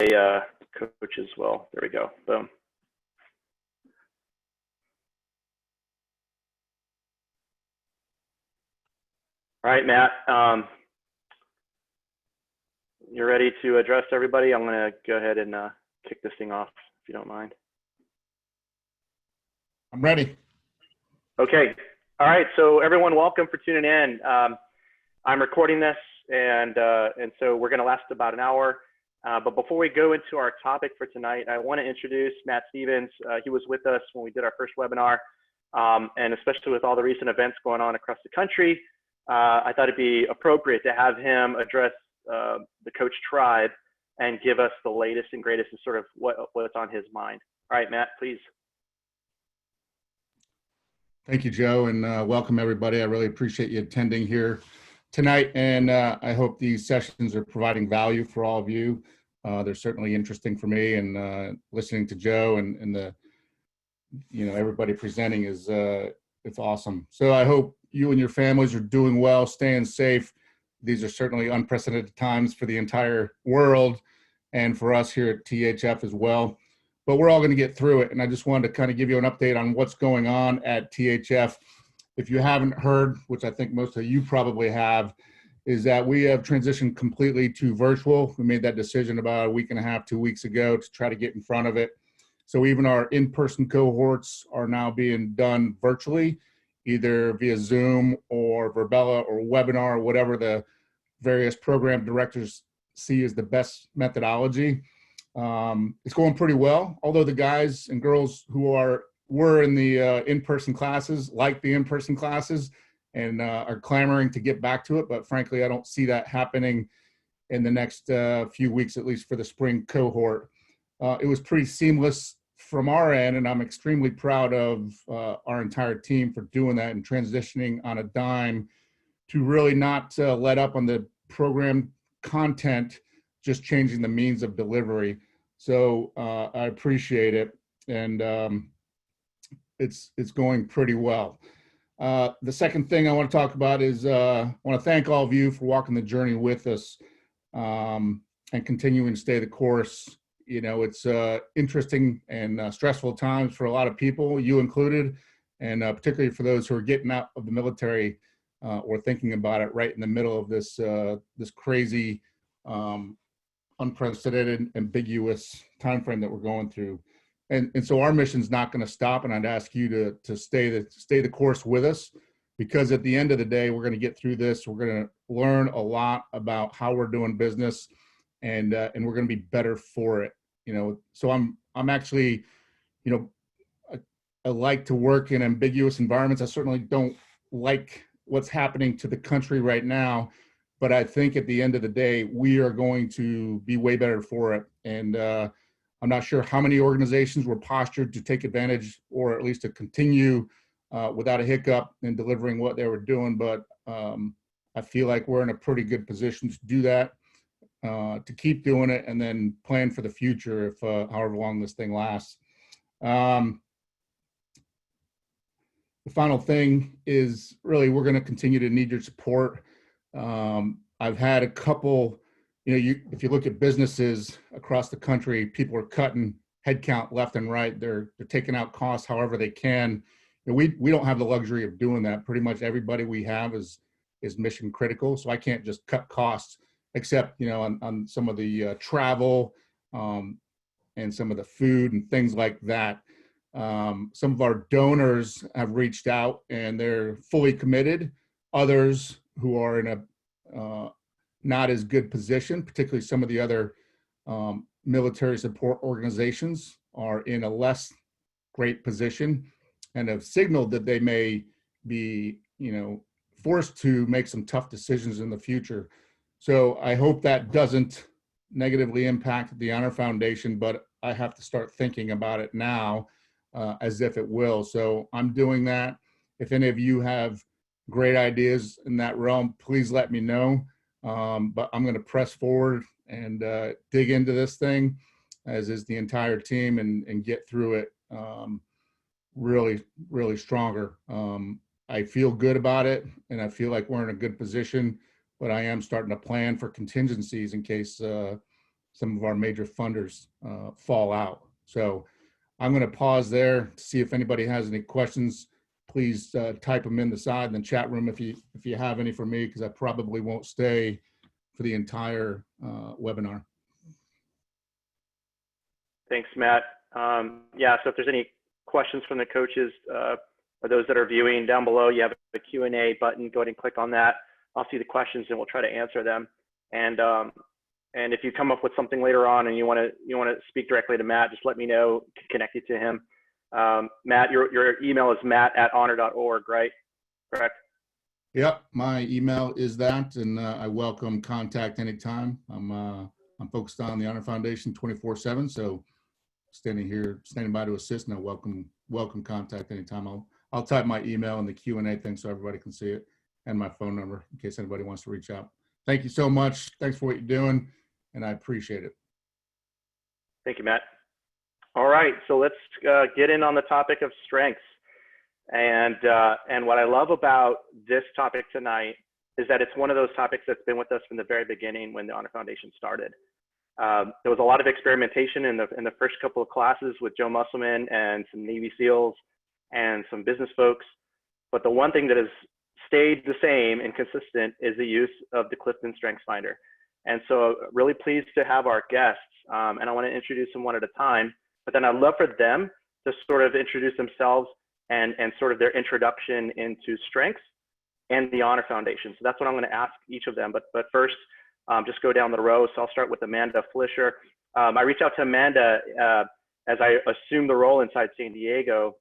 coach as well. There we go. Boom. All right, Matt. You're ready to address everybody? I'm going to go ahead and kick this thing off, if you don't mind. I'm ready. Okay. All right. So everyone, welcome for tuning in. I'm recording this, and so we're going to last about an hour. But before we go into our topic for tonight, I want to introduce Matt Stevens. He was with us when we did our first webinar, and especially with all the recent events going on across the country, I thought it'd be appropriate to have him address the coach tribe and give us the latest and greatest and sort of what's on his mind. All right, Matt, please. Thank you, Joe, and welcome everybody. I really appreciate you attending here tonight, and I hope these sessions are providing value for all of you. They're certainly interesting for me, and listening to Joe and the, everybody presenting is it's awesome. So I hope you and your families are doing well, staying safe. These are certainly unprecedented times for the entire world and for us here at THF as well. But we're all going to get through it. And I just wanted to kind of give you an update on what's going on at THF. If you haven't heard, which I think most of you probably have, is that we have transitioned completely to virtual. We made that decision about a week and a half, 2 weeks ago to try to get in front of it. So even our in-person cohorts are now being done virtually, either via Zoom or Verbella or webinar, or whatever the various program directors see as the best methodology. It's going pretty well, although the guys and girls who were in the in-person classes like the in-person classes and are clamoring to get back to it. But frankly, I don't see that happening in the next few weeks, at least for the spring cohort. It was pretty seamless from our end, and I'm extremely proud of our entire team for doing that and transitioning on a dime to really not let up on the program content, just changing the means of delivery. So I appreciate it, and it's going pretty well. The second thing I want to talk about is I want to thank all of you for walking the journey with us and continuing to stay the course. It's interesting and stressful times for a lot of people, you included, and particularly for those who are getting out of the military or thinking about it right in the middle of this this crazy, unprecedented, ambiguous time frame that we're going through. And so our mission's not going to stop, and I'd ask you to stay the course with us, because at the end of the day, we're going to get through this. We're going to learn a lot about how we're doing business, and we're going to be better for it. So I'm actually, I like to work in ambiguous environments. I certainly don't like what's happening to the country right now, but I think at the end of the day, we are going to be way better for it. And I'm not sure how many organizations were postured to take advantage, or at least to continue without a hiccup in delivering what they were doing. But I feel like we're in a pretty good position to do that, to keep doing it, and then plan for the future if however long this thing lasts. The final thing is really we're going to continue to need your support. I've had a couple, if you look at businesses across the country, people are cutting headcount left and right. They're taking out costs however they can. We don't have the luxury of doing that. Pretty much everybody we have is mission critical. So I can't just cut costs, except on some of the travel and some of the food and things like that. Some of our donors have reached out and they're fully committed. Others who are in a not as good position, particularly some of the other military support organizations, are in a less great position and have signaled that they may be, forced to make some tough decisions in the future. So I hope that doesn't negatively impact the Honor Foundation, but I have to start thinking about it now as if it will. So I'm doing that. If any of you have great ideas in that realm, please let me know. But I'm going to press forward and dig into this thing, as is the entire team, and get through it really, really stronger. I feel good about it, and I feel like we're in a good position, but I am starting to plan for contingencies in case some of our major funders fall out. So I'm going to pause there to see if anybody has any questions. Please type them in the side in the chat room if you have any for me, because I probably won't stay for the entire webinar. Thanks, Matt. Yeah, so if there's any questions from the coaches or those that are viewing, down below, you have a Q&A button. Go ahead and click on that. I'll see the questions and we'll try to answer them. And if you come up with something later on and you want to speak directly to Matt, just let me know, connect you to him. Matt, your email is matt@honor.org, right? Correct? Yep, my email is that, and I welcome contact anytime. I'm focused on the Honor Foundation 24/7, so standing by to assist, and I welcome contact anytime. I'll type my email in the Q&A thing so everybody can see it, and my phone number in case anybody wants to reach out. Thank you so much. Thanks for what you're doing, and I appreciate it. Thank you, Matt. All right, so let's get in on the topic of strengths. And what I love about this topic tonight is that it's one of those topics that's been with us from the very beginning when the Honor Foundation started. There was a lot of experimentation in the first couple of classes with Joe Musselman and some Navy SEALs and some business folks. But the one thing that has stayed the same and consistent is the use of the Clifton Strengths Finder. And so really pleased to have our guests, and I want to introduce them one at a time, but then I'd love for them to sort of introduce themselves and sort of their introduction into strengths and the Honor Foundation. So that's what I'm going to ask each of them. But first, just go down the row. So I'll start with Amanda Flisher. I reached out to Amanda as I assumed the role inside San Diego,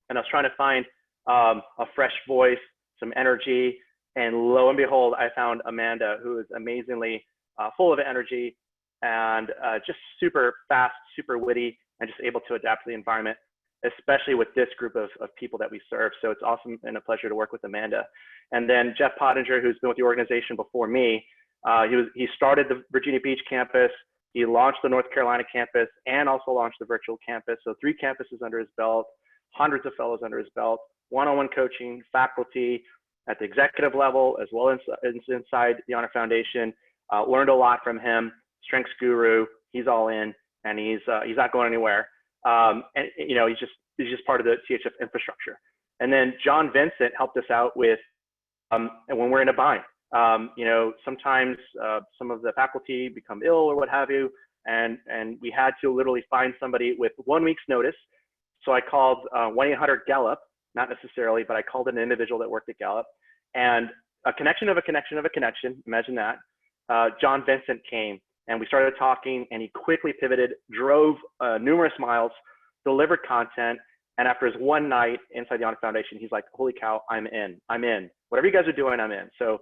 and I was trying to find a fresh voice, some energy, and lo and behold, I found Amanda, who is amazingly full of energy and just super fast, super witty, and just able to adapt to the environment, especially with this group of people that we serve. So it's awesome and a pleasure to work with Amanda. And then Jeff Pottinger, who's been with the organization before me, he started the Virginia Beach campus, he launched the North Carolina campus, and also launched the virtual campus. So 3 campuses under his belt, hundreds of fellows under his belt, one-on-one coaching, faculty at the executive level, as well as inside the Honor Foundation. Learned a lot from him, strengths guru, he's all in, and he's not going anywhere. And you know, he's just part of the THF infrastructure. And then John Vincent helped us out with, and when we're in a bind, you know, sometimes some of the faculty become ill or what have you, and we had to literally find somebody with 1 week's notice. So I called 1-800-GALLUP, not necessarily, but I called an individual that worked at Gallup, and a connection of a connection of a connection, imagine that. John Vincent came and we started talking, and he quickly pivoted, drove numerous miles, delivered content, and after his one night inside the Honor Foundation, he's like, holy cow, I'm in. Whatever you guys are doing, I'm in. So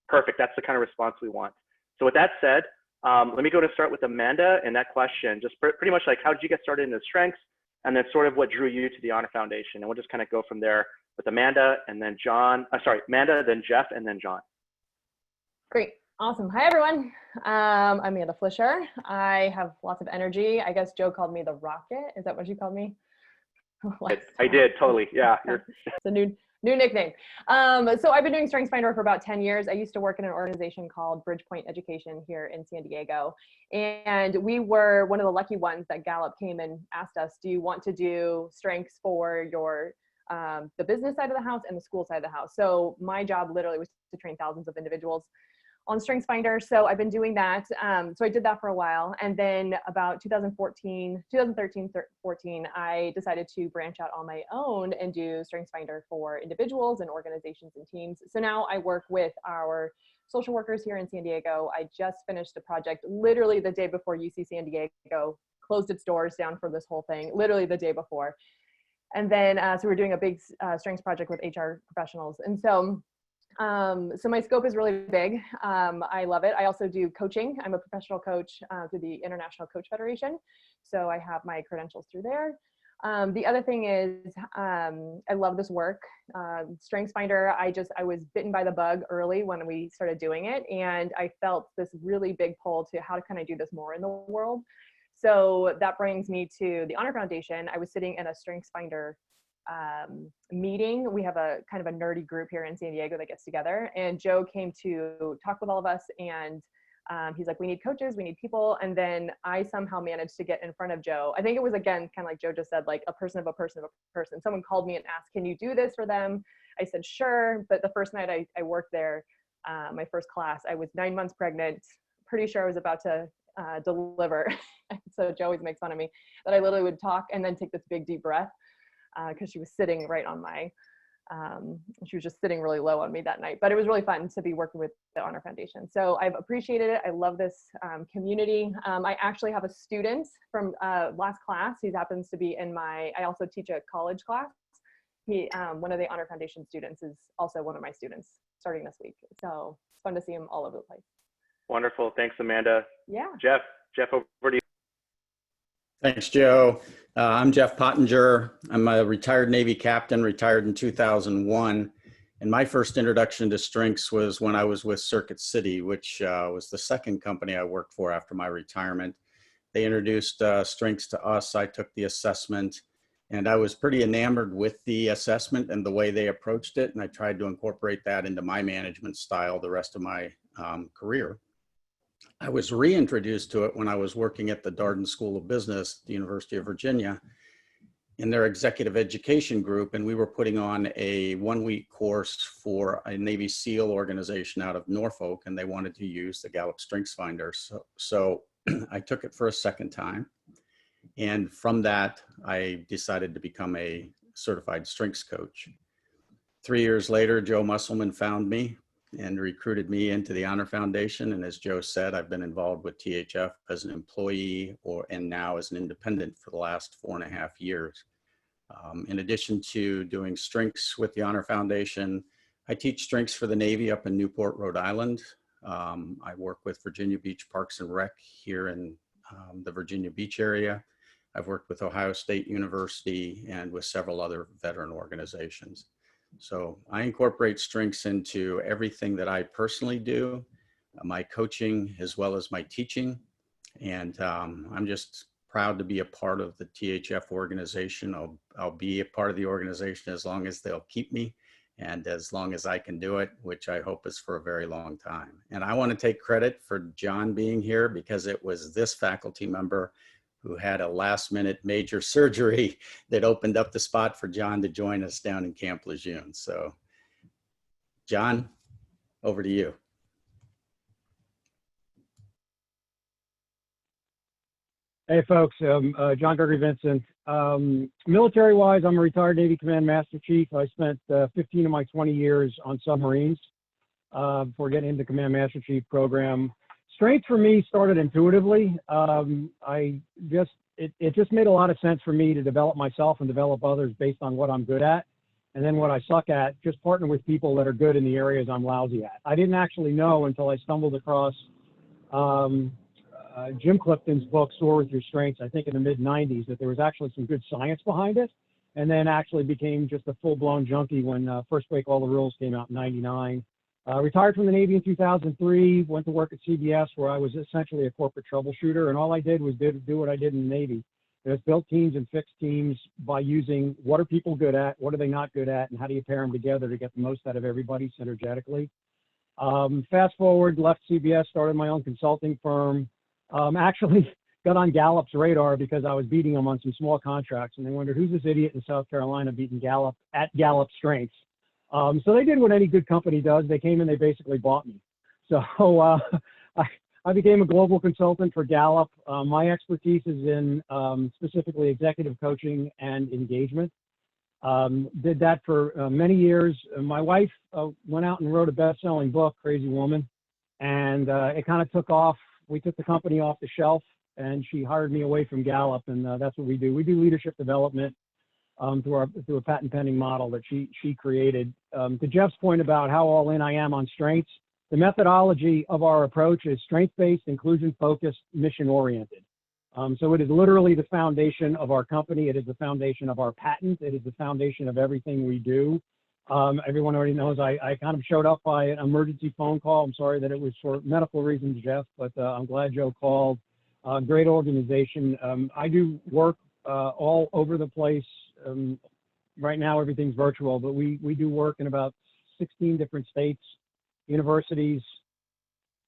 perfect, that's the kind of response we want. So with that said, let me go to start with Amanda and that question, just pretty much like, how did you get started in the strengths, and then sort of what drew you to the Honor Foundation? And we'll just kind of go from there with Amanda, and then John, Amanda, then Jeff, and then John. Great. Awesome. Hi, everyone. I'm Amanda Flisher. I have lots of energy. I guess Joe called me the Rocket. Is that what you called me? I did, totally. Yeah. It's a new nickname. So I've been doing StrengthsFinder for about 10 years. I used to work in an organization called Bridgepoint Education here in San Diego. And we were one of the lucky ones that Gallup came and asked us, do you want to do strengths for your the business side of the house and the school side of the house? So my job literally was to train thousands of individuals on StrengthsFinder. So I've been doing that. So I did that for a while. And then about 2013, 14, I decided to branch out on my own and do StrengthsFinder for individuals and organizations and teams. So now I work with our social workers here in San Diego. I just finished a project literally the day before UC San Diego closed its doors down for this whole thing, literally the day before. And then, so we're doing a big strengths project with HR professionals. And so my scope is really big. I love it. I also do coaching. I'm a professional coach through the International Coach Federation. So I have my credentials through there. The other thing is I love this work. StrengthsFinder, I was bitten by the bug early when we started doing it. And I felt this really big pull to how can I do this more in the world? So that brings me to the Honor Foundation. I was sitting in a StrengthsFinder meeting. We have a kind of a nerdy group here in San Diego that gets together, and Joe came to talk with all of us, and He's like, we need coaches, we need people. And then I somehow managed to get in front of Joe. I think it was, again, kind of like Joe just said, like a person of a person of a person. Someone called me and asked, can you do this for them? I said, sure. But the first night I worked there, my first class, I was 9 months pregnant, pretty sure I was about to deliver. So Joe always makes fun of me that I literally would talk and then take this big deep breath because she was sitting right on my, she was just sitting really low on me that night. But it was really fun to be working with the Honor Foundation. So I've appreciated it. I love this community. I actually have a student from last class. He happens to be in my, I also teach a college class. He, one of the Honor Foundation students is also one of my students starting this week. So it's fun to see him all over the place. Wonderful. Thanks, Amanda. Yeah. Jeff, over to you. Thanks, Joe. I'm Jeff Pottinger. I'm a retired Navy captain, retired in 2001. And my first introduction to strengths was when I was with Circuit City, which was the second company I worked for after my retirement. They introduced strengths to us. I took the assessment, and I was pretty enamored with the assessment and the way they approached it. And I tried to incorporate that into my management style the rest of my career. I was reintroduced to it when I was working at the Darden School of Business at the University of Virginia in their executive education group. And we were putting on a 1-week course for a Navy SEAL organization out of Norfolk, and they wanted to use the Gallup Strengths Finder. So I took it for a second time. And from that, I decided to become a certified strengths coach. 3 years later, Joe Musselman found me and recruited me into the Honor Foundation. And as Joe said, I've been involved with THF as an employee and now as an independent for the last 4.5 years. In addition to doing strengths with the Honor Foundation, I teach strengths for the Navy up in Newport, Rhode Island. I work with Virginia Beach Parks and Rec here in the Virginia Beach area. I've worked with Ohio State University and with several other veteran organizations. So I incorporate strengths into everything that I personally do, my coaching as well as my teaching. And I'm just proud to be a part of the THF organization. I'll be a part of the organization as long as they'll keep me and as long as I can do it, which I hope is for a very long time. And I want to take credit for John being here because it was this faculty member who had a last-minute major surgery that opened up the spot for John to join us down in Camp Lejeune. So, John, over to you. Hey, folks. John Gregory, Vincent. Military-wise, I'm a retired Navy Command Master Chief. I spent 15 of my 20 years on submarines before getting into the Command Master Chief program. Strength for me started intuitively. It just made a lot of sense for me to develop myself and develop others based on what I'm good at. And then what I suck at, just partner with people that are good in the areas I'm lousy at. I didn't actually know until I stumbled across Jim Clifton's book, Soar With Your Strengths, I think in the mid-90s, that there was actually some good science behind it. And then actually became just a full-blown junkie when First Break All the Rules came out in '99. Retired from the Navy in 2003, went to work at CBS where I was essentially a corporate troubleshooter, and all I did was do what I did in the Navy. Just built teams and fixed teams by using what are people good at, what are they not good at, and how do you pair them together to get the most out of everybody synergetically. Fast forward, left CBS, started my own consulting firm. Actually got on Gallup's radar because I was beating them on some small contracts, and they wondered, who's this idiot in South Carolina beating Gallup at Gallup Strengths? So they did what any good company does. They came and they basically bought me. So I became a global consultant for Gallup. My expertise is in specifically executive coaching and engagement. Did that for many years. My wife went out and wrote a best-selling book, Crazy Woman, and it kind of took off. We took the company off the shelf, and she hired me away from Gallup, and that's what we do. We do leadership development through a patent pending model that she created. To Jeff's point about how all in I am on strengths, the methodology of our approach is strength-based, inclusion-focused, mission-oriented. So it is literally the foundation of our company. It is the foundation of our patent. It is the foundation of everything we do. Everyone already knows I kind of showed up by an emergency phone call. I'm sorry that it was for medical reasons, Jeff, but I'm glad Joe called. Great organization. I do work all over the place. Right now, everything's virtual, but we do work in about 16 different states, universities,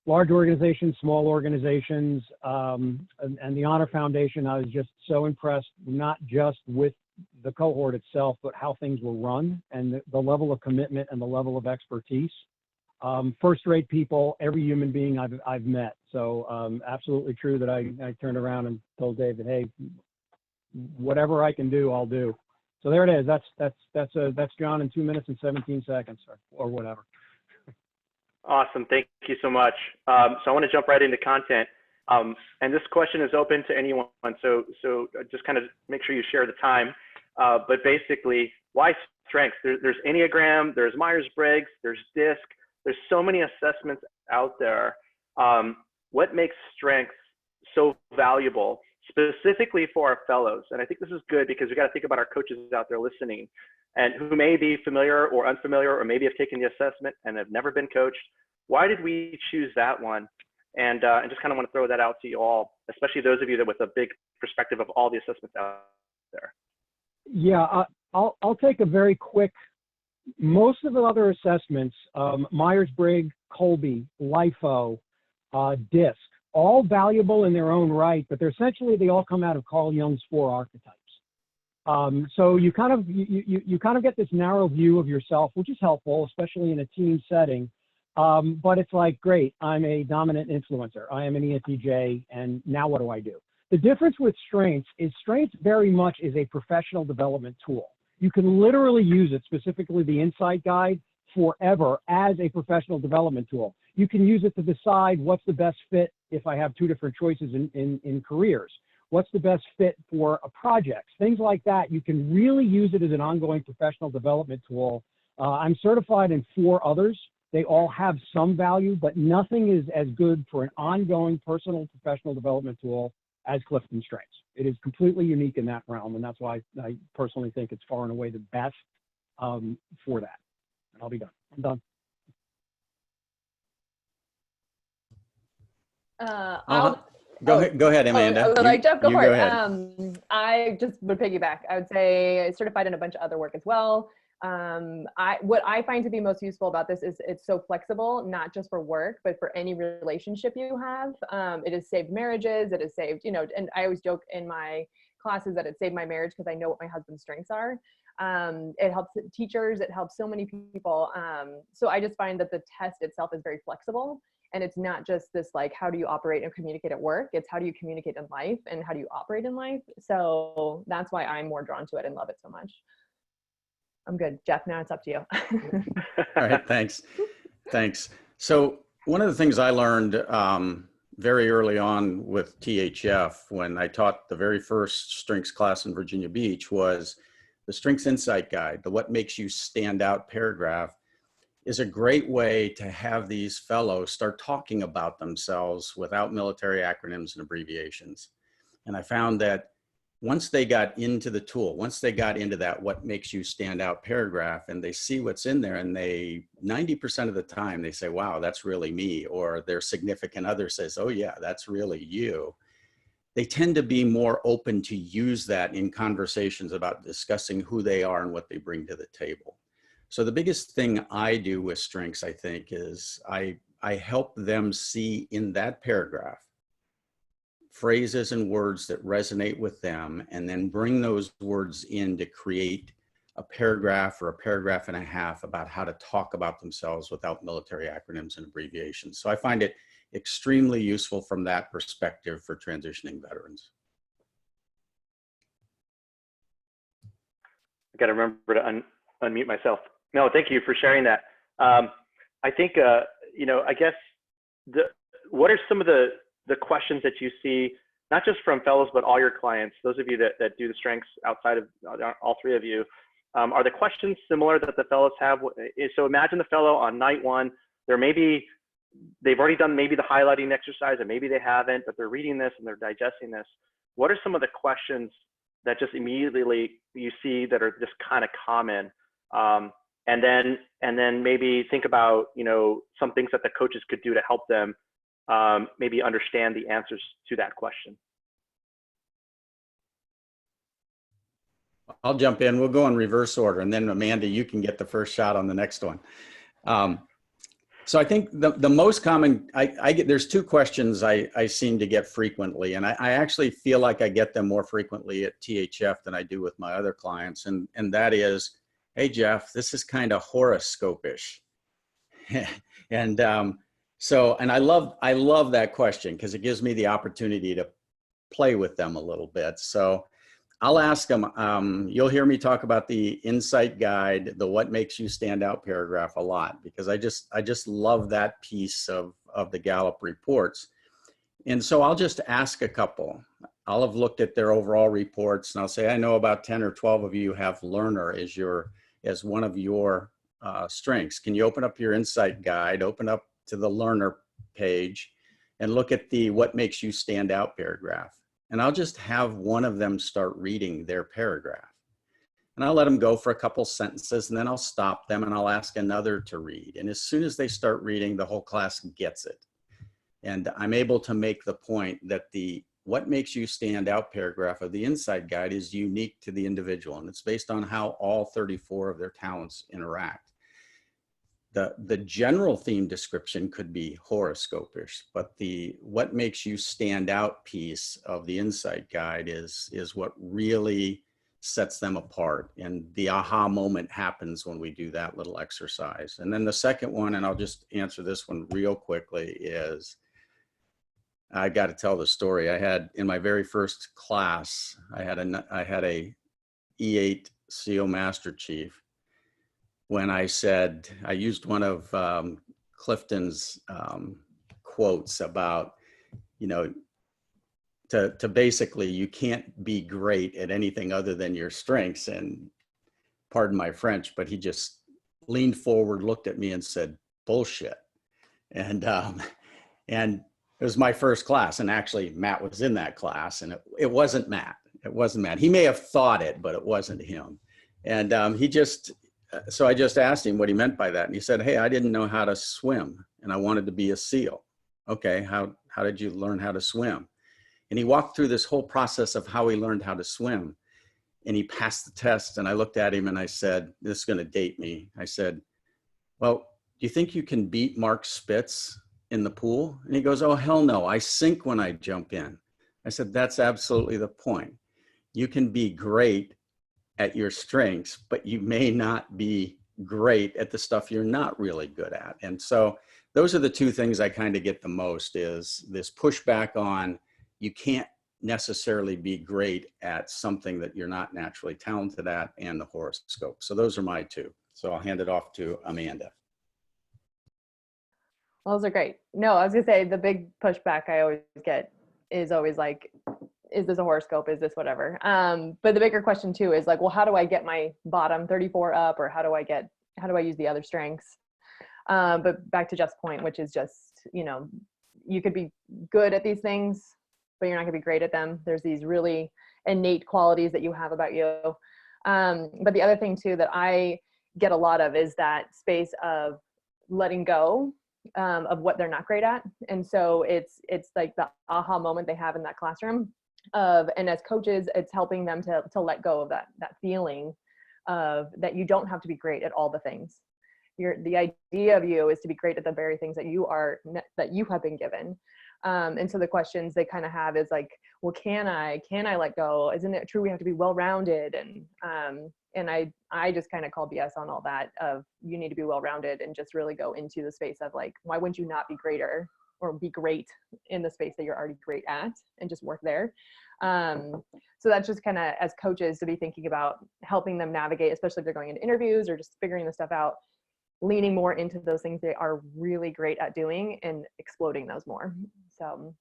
large organizations, small organizations, and the Honor Foundation. I was just so impressed, not just with the cohort itself, but how things were run and the level of commitment and the level of expertise. First-rate people, every human being I've met. So absolutely true that I turned around and told David, hey, whatever I can do, I'll do. So there it is. That's John in 2 minutes and 17 seconds or whatever. Awesome. Thank you so much. So I want to jump right into content. And this question is open to anyone. So just kind of make sure you share the time. But basically, why strengths? There's Enneagram, there's Myers-Briggs, there's DISC. There's so many assessments out there. What makes strengths so valuable, specifically for our fellows? And I think this is good because we got to think about our coaches out there listening and who may be familiar or unfamiliar, or maybe have taken the assessment and have never been coached. Why did we choose that one? And just kind of want to throw that out to you all, especially those of you that with a big perspective of all the assessments out there. Yeah, I'll take a very quick. Most of the other assessments, Myers-Briggs, Colby, LIFO, DISC, all valuable in their own right, but they all come out of Carl Jung's 4 archetypes. So you kind of get this narrow view of yourself, which is helpful, especially in a team setting. But it's like, great, I'm a dominant influencer. I am an ENTJ, and now what do I do? The difference with strengths is strengths very much is a professional development tool. You can literally use it, specifically the Insight Guide, forever as a professional development tool. You can use it to decide what's the best fit if I have 2 different choices in careers. What's the best fit for a project? Things like that. You can really use it as an ongoing professional development tool. I'm certified in 4 others. They all have some value, but nothing is as good for an ongoing personal professional development tool as CliftonStrengths. It is completely unique in that realm, and that's why I personally think it's far and away the best for that. And I'll be done. I'm done. Go ahead, Amanda. Jeff, go for go it. ahead. I just would piggyback. I would say certified in a bunch of other work as well. What I find to be most useful about this is it's so flexible, not just for work, but for any relationship you have. It has saved marriages. It has saved, and I always joke in my classes that it saved my marriage because I know what my husband's strengths are. It helps teachers. It helps so many people. So I just find that the test itself is very flexible. And it's not just this, like, how do you operate and communicate at work? It's how do you communicate in life and how do you operate in life? So that's why I'm more drawn to it and love it so much. I'm good. Jeff, now it's up to you. All right, thanks. So one of the things I learned very early on with THF when I taught the very first strengths class in Virginia Beach was the Strengths Insight Guide, the What Makes You Stand Out paragraph, is a great way to have these fellows start talking about themselves without military acronyms and abbreviations. And I found that once they got into the tool, once they got into that what makes you stand out paragraph and they see what's in there, and 90% of the time they say, wow, that's really me, or their significant other says, oh yeah, that's really you. They tend to be more open to use that in conversations about discussing who they are and what they bring to the table. So the biggest thing I do with strengths, I think, is I help them see in that paragraph phrases and words that resonate with them, and then bring those words in to create a paragraph or a paragraph and a half about how to talk about themselves without military acronyms and abbreviations. So I find it extremely useful from that perspective for transitioning veterans. I got to remember to unmute myself. No, thank you for sharing that. I think, I guess, what are some of the questions that you see, not just from fellows, but all your clients, those of you that do the strengths outside of all 3 of you, are the questions similar that the fellows have? So imagine the fellow on night 1, they've already done maybe the highlighting exercise, and maybe they haven't, but they're reading this and they're digesting this. What are some of the questions that just immediately you see that are just kind of common? And then maybe think about, some things that the coaches could do to help them maybe understand the answers to that question. I'll jump in. We'll go in reverse order, and then Amanda, you can get the first shot on the next one. So I think the most common, I get, there's two questions I seem to get frequently, and I actually feel like I get them more frequently at THF than I do with my other clients. And that is, hey, Jeff, this is kind of horoscope-ish. And and I love that question because it gives me the opportunity to play with them a little bit. So I'll ask them, you'll hear me talk about the insight guide, the what makes you stand out paragraph a lot, because I just love that piece of the Gallup reports. And so I'll just ask a couple. I'll have looked at their overall reports and I'll say, I know about 10 or 12 of you have learner as one of your strengths. Can you open up your insight guide, open up to the learner page and look at the what makes you stand out paragraph? And I'll just have one of them start reading their paragraph. And I'll let them go for a couple sentences and then I'll stop them and I'll ask another to read. And as soon as they start reading, the whole class gets it. And I'm able to make the point that the what makes you stand out paragraph of the Insight Guide is unique to the individual. And it's based on how all 34 of their talents interact. The general theme description could be horoscope-ish, but the what makes you stand out piece of the Insight Guide is what really sets them apart. And the aha moment happens when we do that little exercise. And then the second one, and I'll just answer this one real quickly, is I got to tell the story. I had in my very first class, I had a E8 SEAL Master Chief. When I said, I used one of Clifton's quotes about, you know, to basically, you can't be great at anything other than your strengths. And pardon my French, but he just leaned forward, looked at me and said, bullshit. And it was my first class. And actually Matt was in that class and it wasn't Matt. It wasn't Matt. He may have thought it, but it wasn't him. And so I just asked him what he meant by that. And he said, hey, I didn't know how to swim and I wanted to be a SEAL. Okay, how did you learn how to swim? And he walked through this whole process of how he learned how to swim. And he passed the test. And I looked at him and I said, this is going to date me. I said, well, do you think you can beat Mark Spitz in the pool? And he goes, oh, hell no, I sink when I jump in. I said, that's absolutely the point. You can be great at your strengths, but you may not be great at the stuff you're not really good at. And so those are the two things I kind of get the most, is this pushback on you can't necessarily be great at something that you're not naturally talented at, and the horoscope. So those are my two. So I'll hand it off to Amanda. Well, those are great. No, I was gonna say the big pushback I always get is always like, is this a horoscope? Is this whatever? But the bigger question too is like, well, how do I get my bottom 34 up, or how do I use the other strengths? But back to Jeff's point, which is just, you know, you could be good at these things, but you're not gonna be great at them. There's these really innate qualities that you have about you. But the other thing too that I get a lot of is that space of letting go of what they're not great at. And so it's like the aha moment they have in that classroom and as coaches, it's helping them to let go of that feeling of that you don't have to be great at all the things. The idea of you is to be great at the very things that you have been given. And so the questions they kind of have is like, well, can I let go? Isn't it true we have to be well-rounded? And I just kind of call BS on all that of you need to be well-rounded and just really go into the space of like, why wouldn't you not be greater or be great in the space that you're already great at and just work there. So that's just kind of as coaches to be thinking about helping them navigate, especially if they're going into interviews or just figuring this stuff out, leaning more into those things they are really great at doing and exploding those more. So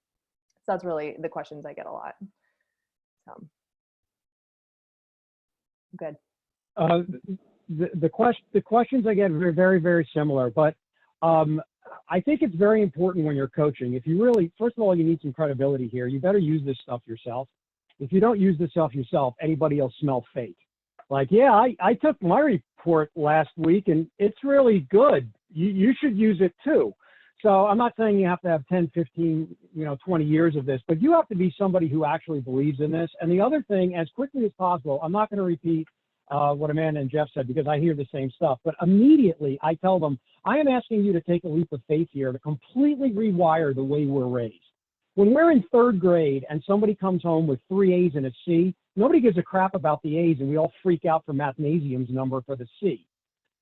that's really the questions I get a lot. So good. The questions I get are very, very similar, but I think it's very important when you're coaching. If you really, first of all, you need some credibility here. You better use this stuff yourself. If you don't use this stuff yourself, anybody will smell fake. Like, yeah, I took my report last week and it's really good. You should use it too. So I'm not saying you have to have 10, 15, 20 years of this, but you have to be somebody who actually believes in this. And the other thing, as quickly as possible, I'm not going to repeat what Amanda and Jeff said, because I hear the same stuff. But immediately I tell them, I am asking you to take a leap of faith here to completely rewire the way we're raised. When we're in third grade and somebody comes home with 3 A's and a C, nobody gives a crap about the A's, and we all freak out for Mathnasium's number for the C.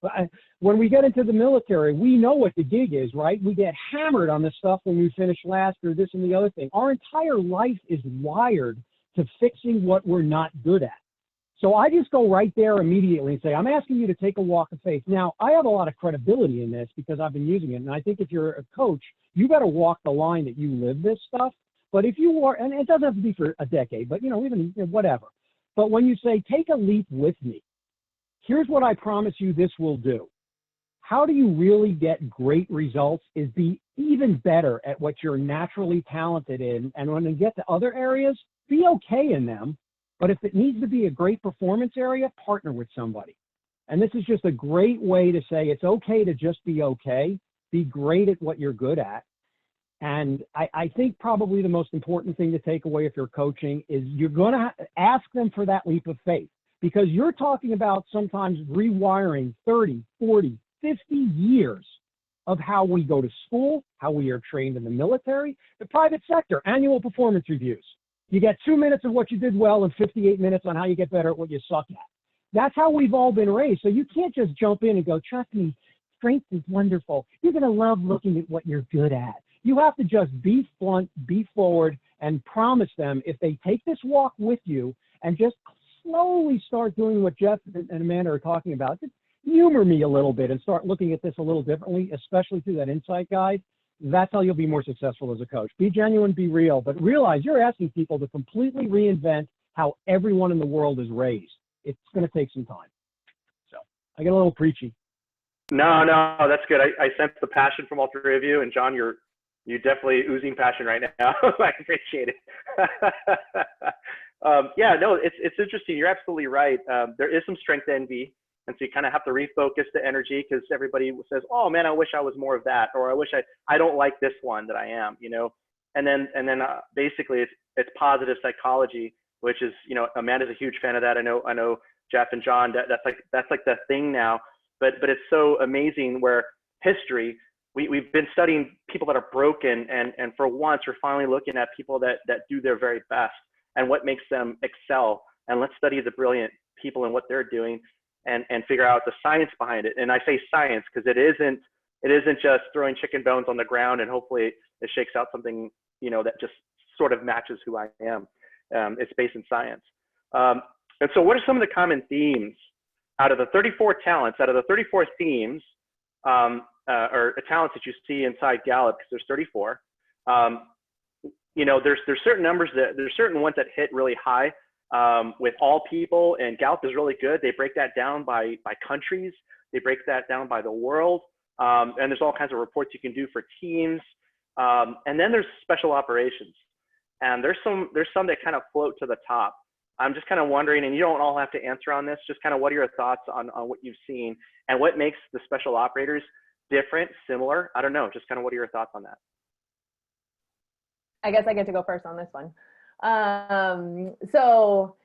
But when we get into the military, we know what the gig is, right? We get hammered on this stuff when we finish last or this and the other thing. Our entire life is wired to fixing what we're not good at. So I just go right there immediately and say, I'm asking you to take a walk of faith. Now, I have a lot of credibility in this because I've been using it. And I think if you're a coach, you got to walk the line that you live this stuff. But if you are, and it doesn't have to be for a decade, but, even whatever. But when you say, take a leap with me, here's what I promise you this will do. How do you really get great results is be even better at what you're naturally talented in. And when you get to other areas, be okay in them. But if it needs to be a great performance area, partner with somebody. And this is just a great way to say it's okay to just be okay. Be great at what you're good at. And I think probably the most important thing to take away if you're coaching is you're going to ask them for that leap of faith, because you're talking about sometimes rewiring 30, 40, 50 years of how we go to school, how we are trained in the military, the private sector, annual performance reviews. You get 2 minutes of what you did well and 58 minutes on how you get better at what you suck at. That's how we've all been raised. So you can't just jump in and go, trust me, strength is wonderful. You're going to love looking at what you're good at. You have to just be blunt, be forward, and promise them if they take this walk with you and just slowly start doing what Jeff and Amanda are talking about, just humor me a little bit and start looking at this a little differently, especially through that insight guide. That's how you'll be more successful as a coach. Be genuine, be real, but realize you're asking people to completely reinvent how everyone in the world is raised. It's going to take some time. So I get a little preachy. No, that's good. I sense the passion from all three of you, and John, you're definitely oozing passion right now. I appreciate it. It's interesting. You're absolutely right. There is some strength envy. And so you kind of have to refocus the energy, because everybody says, oh man, I wish I was more of that, or I wish I don't like this one that I am, and then basically it's positive psychology, which is, Amanda's a huge fan of that. I know Jeff and John, that's like the thing now, but it's so amazing where history, we've been studying people that are broken, and for once we're finally looking at people that do their very best and what makes them excel. And let's study the brilliant people and what they're doing. And figure out the science behind it. And I say science because it isn't just throwing chicken bones on the ground and hopefully it shakes out something, that just sort of matches who I am. It's based in science. And so what are some of the common themes out of the 34 talents, out of the 34 themes or talents that you see inside Gallup, because there's 34, there's certain numbers there's certain ones that hit really high. With all people, and Gallup is really good. They break that down by countries. They break that down by the world. And there's all kinds of reports you can do for teams. And then there's special operations. And there's some that kind of float to the top. I'm just kind of wondering, and you don't all have to answer on this, just kind of what are your thoughts on what you've seen and what makes the special operators different, similar? I don't know, just kind of what are your thoughts on that? I guess I get to go first on this one. So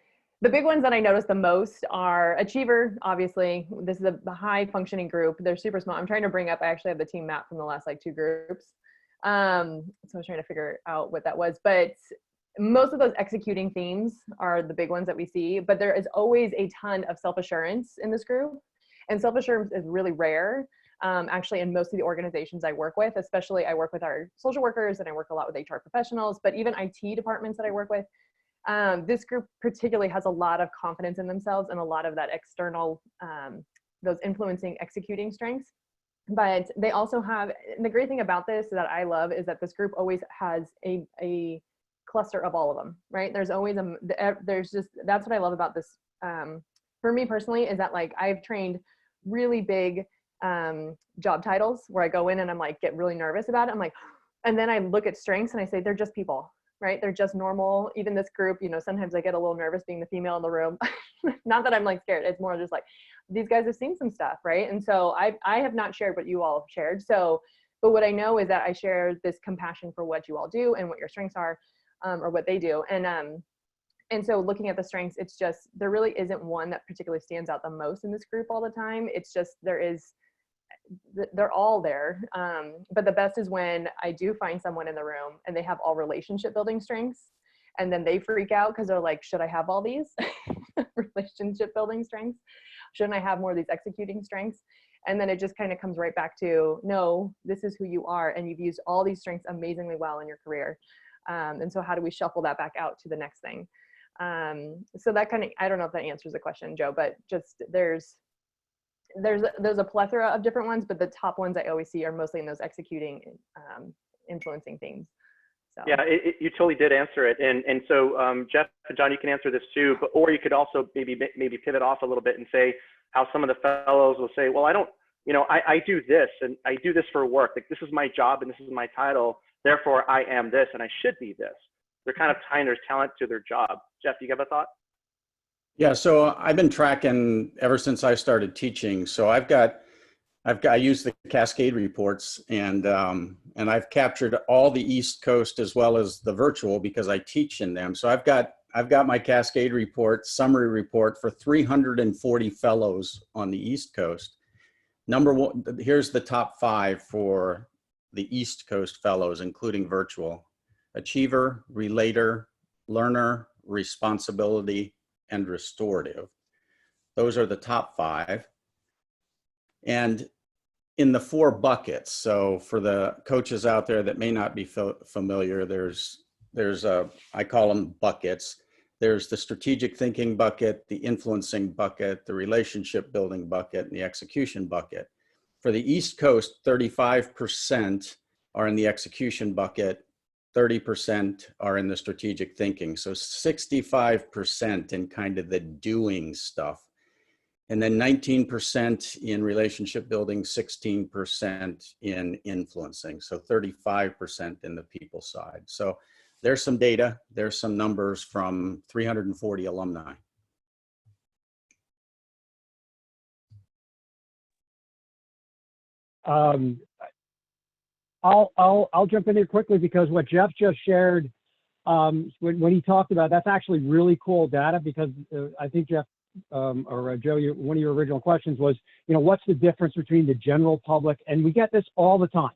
the big ones that I noticed the most are achiever. Obviously, this is a high functioning group. They're super small. I'm trying to bring up, I actually have the team map from the last 2 groups. So I was trying to figure out what that was, but most of those executing themes are the big ones that we see, but there is always a ton of self-assurance in this group. And self-assurance is really rare. Actually, in most of the organizations I work with, especially I work with our social workers and I work a lot with HR professionals, but even IT departments that I work with, this group particularly has a lot of confidence in themselves and a lot of that external, those influencing, executing strengths. But they also have, and the great thing about this that I love is that this group always has a cluster of all of them, right? There's always that's what I love about this. For me personally, is that I've trained really big job titles where I go in and I'm get really nervous about it. And then I look at strengths and I say, they're just people, right? They're just normal. Even this group, sometimes I get a little nervous being the female in the room. Not that I'm scared. It's more just these guys have seen some stuff, right? And so I have not shared what you all have shared. So, but what I know is that I share this compassion for what you all do and what your strengths are, or what they do. And And so looking at the strengths, it's just, there really isn't one that particularly stands out the most in this group all the time. It's just, they're all there. But the best is when I do find someone in the room and they have all relationship building strengths, and then they freak out because they're like, should I have all these relationship building strengths? Shouldn't I have more of these executing strengths? And then it just kind of comes right back to, no, this is who you are. And you've used all these strengths amazingly well in your career. And so how do we shuffle that back out to the next thing? So that kind of, I don't know if that answers the question, Joe, but just there's a plethora of different ones, but the top ones I always see are mostly in those executing, influencing themes. So. Yeah, you totally did answer it. And so Jeff and John, you can answer this too, or you could also maybe pivot off a little bit and say how some of the fellows will say, well, I don't, I do this and I do this for work. Like, this is my job and this is my title. Therefore, I am this and I should be this. They're kind of tying their talent to their job. Jeff, do you have a thought? Yeah, so I've been tracking ever since I started teaching. So I use the Cascade reports, and I've captured all the East Coast as well as the virtual because I teach in them. So I've got my Cascade report, summary report for 340 fellows on the East Coast. Number one, here's the top 5 for the East Coast fellows, including virtual: achiever, relator, learner, responsibility, and restorative. Those are the top 5. And in the 4 buckets, so for the coaches out there that may not be familiar, there's I call them buckets. There's the strategic thinking bucket, the influencing bucket, the relationship building bucket, and the execution bucket. For the East Coast, 35% are in the execution bucket, 30% are in the strategic thinking. So 65% in kind of the doing stuff. And then 19% in relationship building, 16% in influencing. So 35% in the people side. So there's some data, there's some numbers from 340 alumni. I'll jump in here quickly because what Jeff just shared, when he talked about, that's actually really cool data, because I think Jeff or Joe, one of your original questions was, what's the difference between the general public? And we get this all the time.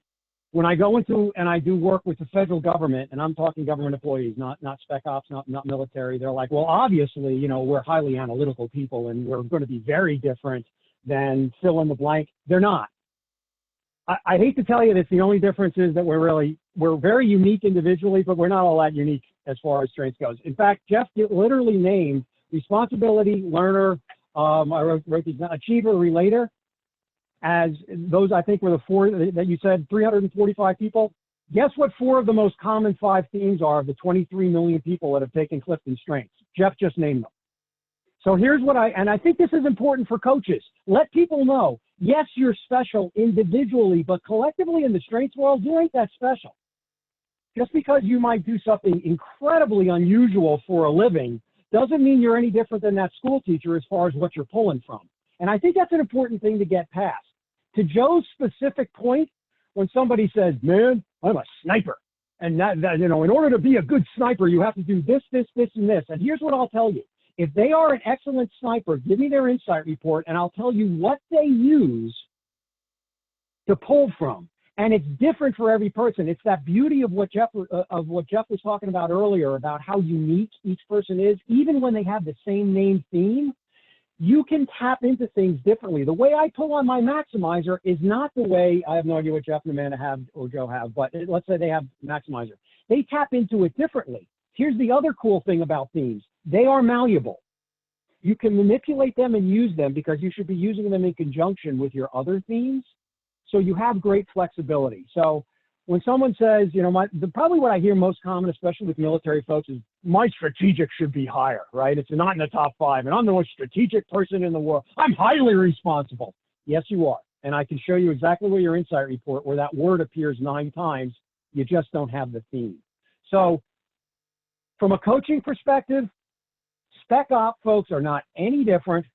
When I go into and I do work with the federal government, and I'm talking government employees, not spec ops, not military, they're like, well, obviously, we're highly analytical people and we're going to be very different than fill in the blank. They're not. I hate to tell you this, the only difference is that we're very unique individually, but we're not all that unique as far as strengths goes. In fact, Jeff literally named responsibility, learner, I wrote these down, achiever, relator, as those, I think, were the 4 that you said, 345 people. Guess what 4 of the most common 5 themes are of the 23 million people that have taken CliftonStrengths? Jeff just named them. So here's what and I think this is important for coaches. Let people know, yes, you're special individually, but collectively in the strengths world, you ain't that special. Just because you might do something incredibly unusual for a living doesn't mean you're any different than that school teacher as far as what you're pulling from. And I think that's an important thing to get past. To Joe's specific point, when somebody says, man, I'm a sniper, and that in order to be a good sniper, you have to do this, this, this, and this. And here's what I'll tell you. If they are an excellent sniper, give me their insight report, and I'll tell you what they use to pull from. And it's different for every person. It's that beauty of what Jeff was talking about earlier, about how unique each person is. Even when they have the same name theme, you can tap into things differently. The way I pull on my maximizer is not the way, I have no idea what Jeff and Amanda have or Joe have, but let's say they have maximizer. They tap into it differently. Here's the other cool thing about themes. They are malleable. You can manipulate them and use them because you should be using them in conjunction with your other themes. So you have great flexibility. So when someone says, probably what I hear most common, especially with military folks, is my strategic should be higher, right? It's not in the top 5, and I'm the most strategic person in the world. I'm highly responsible. Yes, you are. And I can show you exactly where your insight report, where that word appears 9 times. You just don't have the theme. So from a coaching perspective, spec op folks are not any different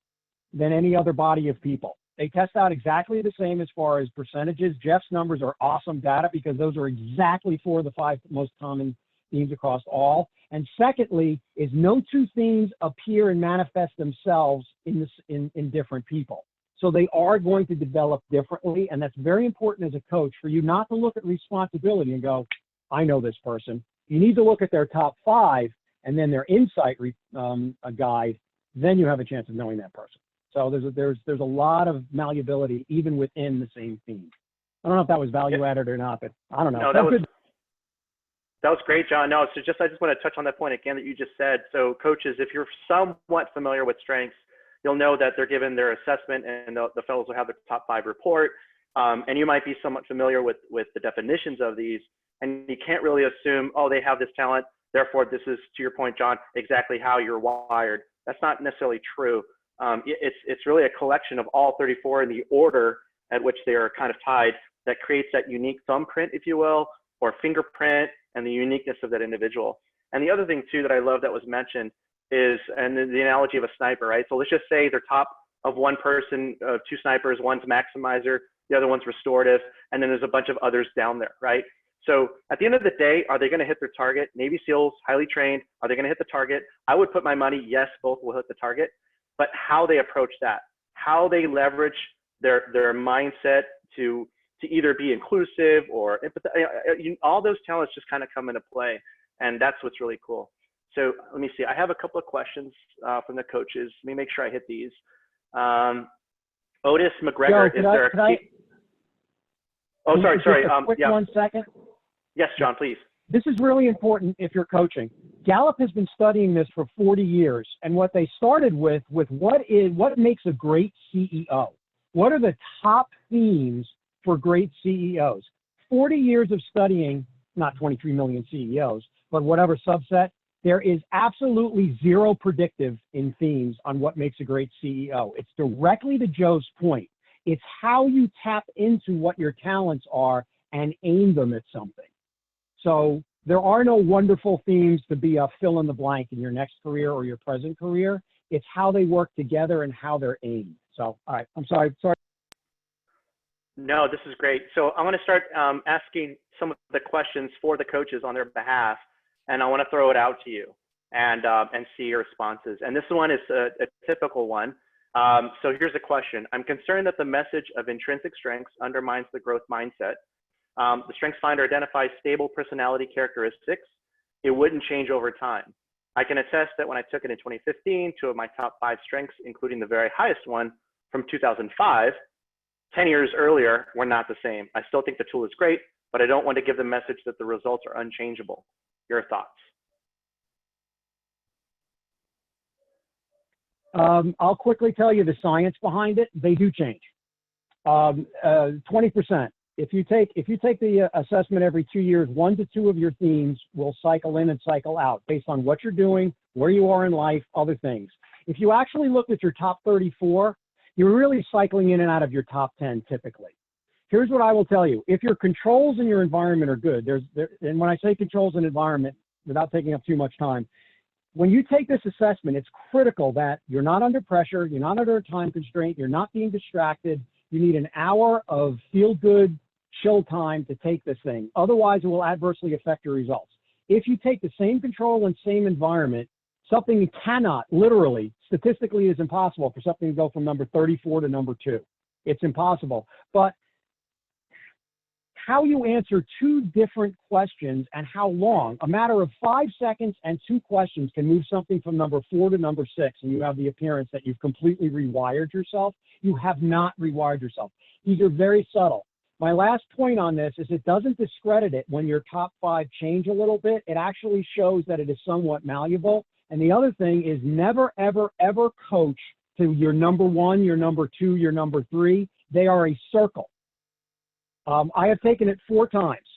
than any other body of people. They test out exactly the same as far as percentages. Jeff's numbers are awesome data because those are exactly 4 of the 5 most common themes across all. And secondly, is no two themes appear and manifest themselves in different people. So they are going to develop differently, and that's very important as a coach for you not to look at responsibility and go, I know this person. You need to look at their top 5 and then their insight guide. Then you have a chance of knowing that person. So there's a lot of malleability even within the same theme. I don't know if that was value added or not, but I don't know. No, that was great, John. No, so I just want to touch on that point again that you just said. So coaches, if you're somewhat familiar with strengths, you'll know that they're given their assessment and the fellows will have their top 5 report. And you might be somewhat familiar with the definitions of these, and you can't really assume, oh, they have this talent, therefore this is, to your point, John, exactly how you're wired. That's not necessarily true. It's really a collection of all 34 in the order at which they are kind of tied that creates that unique thumbprint, if you will, or fingerprint, and the uniqueness of that individual. And the other thing too that I love that was mentioned is, and the analogy of a sniper, right? So let's just say they're top of one person, 2 snipers, one's maximizer, the other one's restorative, and then there's a bunch of others down there, right? So at the end of the day, are they going to hit their target? Navy SEALs, highly trained, are they going to hit the target? I would put my money, yes, both will hit the target, but how they approach that, how they leverage their mindset to either be inclusive or empathetic, all those talents just kind of come into play. And that's what's really cool. So let me see, I have a couple of questions from the coaches. Let me make sure I hit these. Otis McGregor, Joe, sorry. Yeah. 1 second. Yes, John, please. This is really important if you're coaching. Gallup has been studying this for 40 years, and what they started with what makes a great CEO. What are the top themes for great CEOs? 40 years of studying, not 23 million CEOs, but whatever subset, there is absolutely zero predictive in themes on what makes a great CEO. It's directly to Joe's point. It's how you tap into what your talents are and aim them at something. So there are no wonderful themes to be a fill in the blank in your next career or your present career. It's how they work together and how they're aimed. So, all right, I'm sorry. No, this is great. So I want to start asking some of the questions for the coaches on their behalf, and I want to throw it out to you and see your responses. And this one is a typical one. So here's a question. I'm concerned that the message of intrinsic strengths undermines the growth mindset. The Strengths Finder identifies stable personality characteristics. It wouldn't change over time. I can attest that when I took it in 2015, 2 of my top 5 strengths, including the very highest one from 2005, 10 years earlier, were not the same. I still think the tool is great, but I don't want to give the message that the results are unchangeable. Your thoughts? I'll quickly tell you the science behind it. They do change. 20%. If you take the assessment every 2 years, 1 to 2 of your themes will cycle in and cycle out based on what you're doing, where you are in life, other things. If you actually look at your top 34, you're really cycling in and out of your top 10 typically. Here's what I will tell you. If your controls in your environment are good, and when I say controls in environment, without taking up too much time, when you take this assessment, it's critical that you're not under pressure, you're not under a time constraint, you're not being distracted. You need an hour of feel-good, chill time to take this thing. Otherwise, it will adversely affect your results. If you take the same control and same environment, something cannot, literally, statistically is impossible for something to go from number 34 to number 2. It's impossible. But how you answer 2 different questions and how long, a matter of 5 seconds and 2 questions can move something from number 4 to number 6, and you have the appearance that you've completely rewired yourself. You have not rewired yourself. These are very subtle. My last point on this is it doesn't discredit it when your top 5 change a little bit. It actually shows that it is somewhat malleable. And the other thing is never, ever, ever coach to your number 1, your number 2, your number 3. They are a circle. I have taken it 4 times.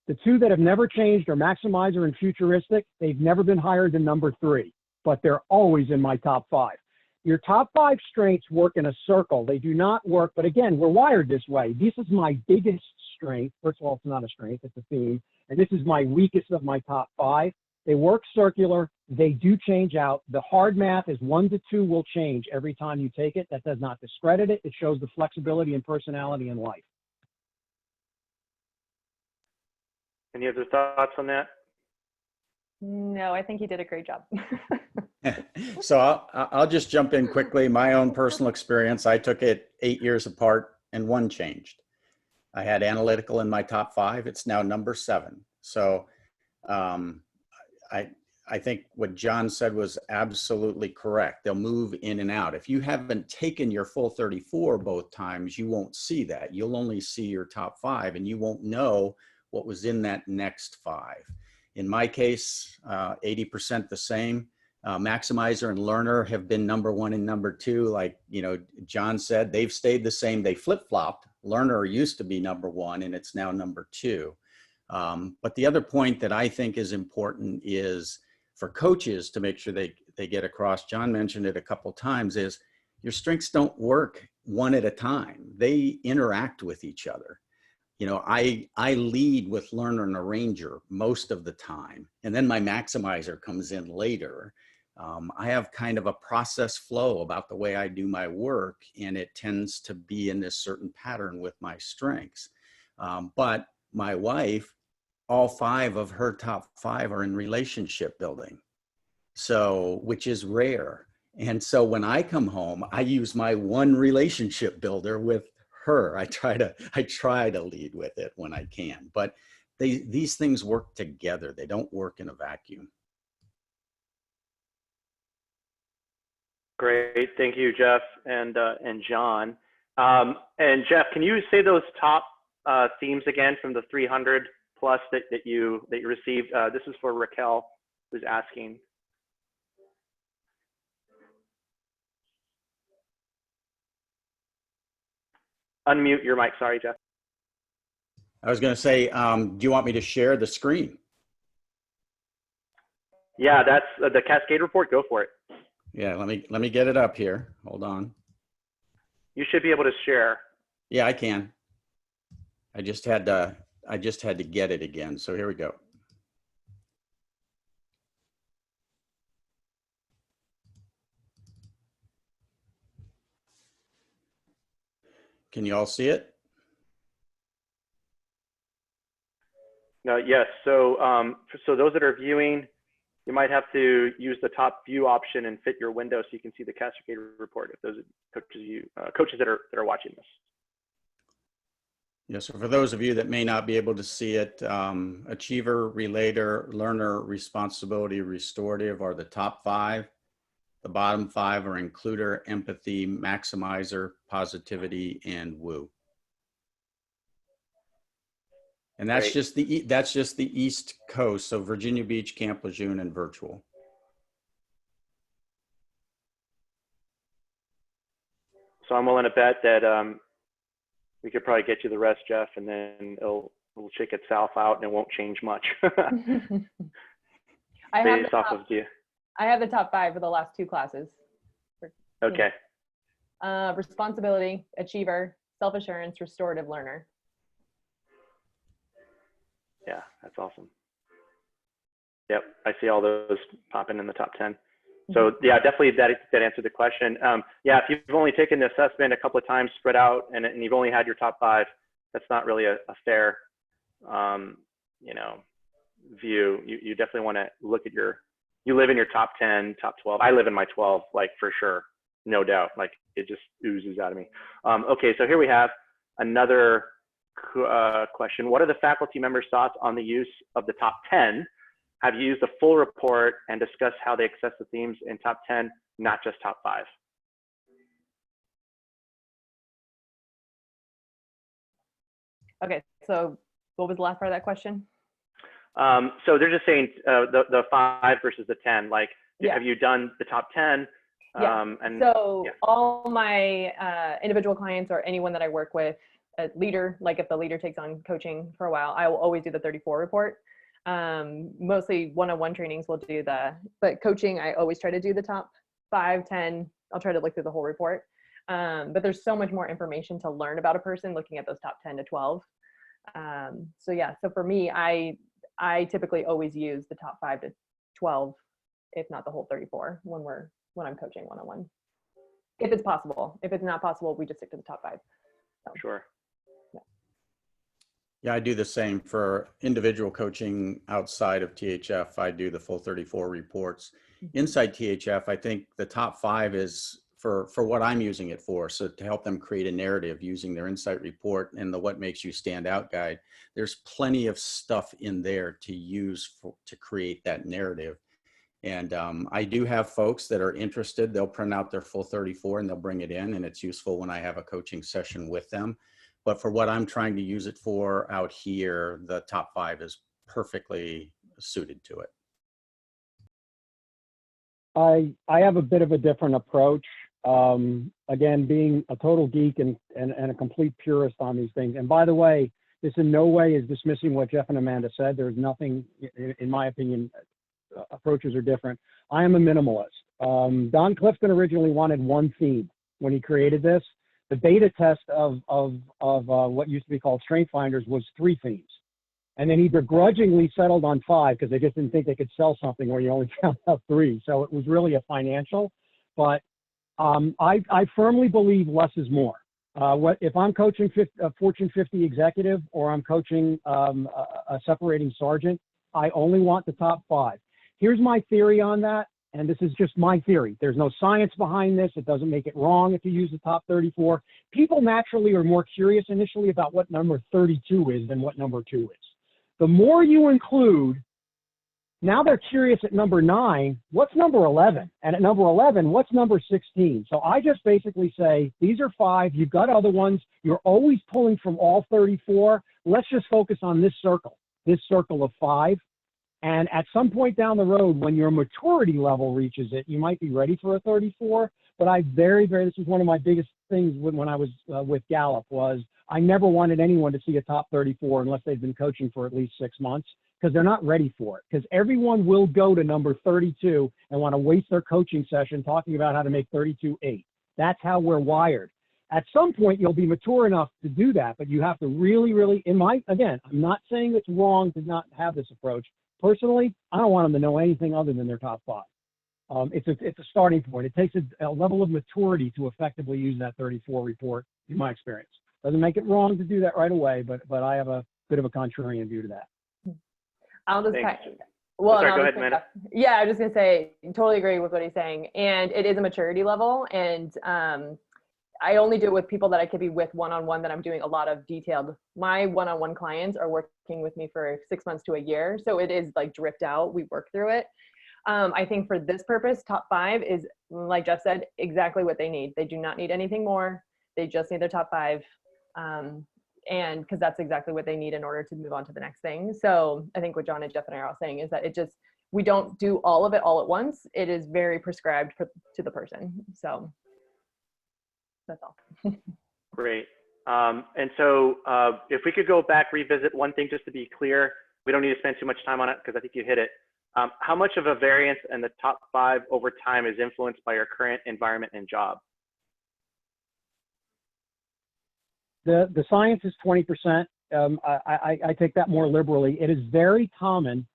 The 2 that have never changed are Maximizer and Futuristic. They've never been higher than number 3, but they're always in my top 5. Your top 5 strengths work in a circle. They do not work, but again, we're wired this way. This is my biggest strength. First of all, it's not a strength, it's a theme. And this is my weakest of my top 5. They work circular. They do change out. The hard math is 1 to 2 will change every time you take it. That does not discredit it. It shows the flexibility and personality in life. Any other thoughts on that? No, I think he did a great job. So I'll just jump in quickly. My own personal experience, I took it 8 years apart and one changed. I had analytical in my top 5. It's now number 7. So um, I think what John said was absolutely correct. They'll move in and out. If you haven't taken your full 34 both times, you won't see that. You'll only see your top 5 and you won't know what was in that next 5. In my case, 80% the same. Maximizer and learner have been number 1 and number 2. Like, you know, John said, they've stayed the same. They flip-flopped. Learner used to be number 1 and it's now number 2. But the other point that I think is important is for coaches to make sure they get across, John mentioned it a couple times, is your strengths don't work one at a time. They interact with each other. You know, I lead with learner and arranger most of the time, and then my maximizer comes in later. I have kind of a process flow about the way I do my work, and it tends to be in this certain pattern with my strengths. But my wife, all 5 of her top 5 are in relationship building, so, which is rare. And so when I come home, I use my one relationship builder with her. I try to lead with it when I can, but these things work together. They don't work in a vacuum. Great, thank you, Jeff and John. And Jeff, can you say those top themes again from the 300 plus that you received? This is for Raquel, who's asking. Unmute your mic. Sorry, Jeff. I was going to say, do you want me to share the screen? Yeah, that's the Cascade report. Go for it. Yeah, let me get it up here. Hold on. You should be able to share. Yeah, I can. I just had to get it again. So here we go. Can you all see it? No, yes. So so those that are viewing, you might have to use the top view option and fit your window so you can see the Cascade report. If those are coaches that are watching this. Yeah, so for those of you that may not be able to see it, achiever, relator, learner, responsibility, restorative are the top 5. The bottom 5 are includer, empathy, maximizer, positivity, and woo. And that's just the East Coast, so Virginia Beach, Camp Lejeune, and virtual. So I'm willing to bet that we could probably get you the rest, Jeff, and then it'll shake itself out and it won't change much. I have the top 5 for the last 2 classes. Okay. Responsibility, achiever, self-assurance, restorative learner. Yeah, that's awesome. Yep, I see all those popping in the top 10. So yeah, definitely that answered the question. Yeah, if you've only taken the assessment a couple of times spread out and you've only had your top 5, that's not really a fair, you know, view. You definitely want to look at you live in your top 10, top 12. I live in my 12, like for sure, no doubt. Like it just oozes out of me. Okay, so here we have another question. What are the faculty members' thoughts on the use of the top 10? Have you used the full report and discussed how they access the themes in top 10, not just top 5? Okay, so what was the last part of that question? So they're just saying the 5 versus the 10. Like, yeah. Have you done the top 10? Yeah. All my individual clients or anyone that I work with, a leader, like if the leader takes on coaching for a while, I will always do the 34 report. Mostly one-on-one trainings will do but coaching, I always try to do the top 5, 10. I'll try to look through the whole report. But there's so much more information to learn about a person looking at those top 10 to 12. So yeah, so for me, I typically always use the top 5 to 12, if not the whole 34 when I'm coaching one-on-one. If it's possible. If it's not possible, we just stick to the top 5. So. Sure. Yeah, I do the same for individual coaching outside of THF. I do the full 34 reports. Inside THF, I think the top 5 is for what I'm using it for. So to help them create a narrative using their insight report and the What Makes You Stand Out guide, there's plenty of stuff in there to use to create that narrative. And I do have folks that are interested. They'll print out their full 34 and they'll bring it in, and it's useful when I have a coaching session with them. But for what I'm trying to use it for out here, the top 5 is perfectly suited to it. I have a bit of a different approach. Again, being a total geek and a complete purist on these things. And by the way, this in no way is dismissing what Jeff and Amanda said. There's nothing, in my opinion, approaches are different. I am a minimalist. Don Clifton originally wanted one theme when he created this. The beta test of what used to be called Strength Finders was 3 themes. And then he begrudgingly settled on 5 because they just didn't think they could sell something where you only found out 3. So it was really a financial, but I firmly believe less is more. If I'm coaching a Fortune 50 executive or I'm coaching a separating sergeant, I only want the top 5. Here's my theory on that, and this is just my theory. There's no science behind this. It doesn't make it wrong if you use the top 34. People naturally are more curious initially about what number 32 is than what number 2 is. The more you include, now they're curious at number 9, what's number 11? And at number 11, what's number 16? So I just basically say, these are 5. You've got other ones. You're always pulling from all 34. Let's just focus on this circle of 5. And at some point down the road, when your maturity level reaches it, you might be ready for a 34. But this is one of my biggest things when I was with Gallup was I never wanted anyone to see a top 34 unless they've been coaching for at least 6 months, because they're not ready for it. Because everyone will go to number 32 and want to waste their coaching session talking about how to make 32.8. That's how we're wired. At some point, you'll be mature enough to do that, but you have to really, again, I'm not saying it's wrong to not have this approach. Personally, I don't want them to know anything other than their top 5. It's a starting point. It takes a level of maturity to effectively use that 34 report, in my experience. Doesn't make it wrong to do that right away, but I have a bit of a contrarian view to that. I'll just Thanks. well, sorry, go ahead, Amanda. Yeah, I was just gonna say, totally agree with what he's saying, and it is a maturity level, and I only do it with people that I could be with one-on-one that I'm doing a lot of detailed. My one-on-one clients are working with me for 6 months to a year. So it is like dripped out. We work through it. I think for this purpose, top 5 is, like Jeff said, exactly what they need. They do not need anything more. They just need their top 5. And because that's exactly what they need in order to move on to the next thing. So I think what John and Jeff and I are all saying is that we don't do all of it all at once. It is very prescribed to the person. So that's all. Great. And so if we could go back, revisit one thing just to be clear, we don't need to spend too much time on it because I think you hit it. How much of a variance in the top 5 over time is influenced by your current environment and job? The science is 20%. I take that more liberally. It is very common.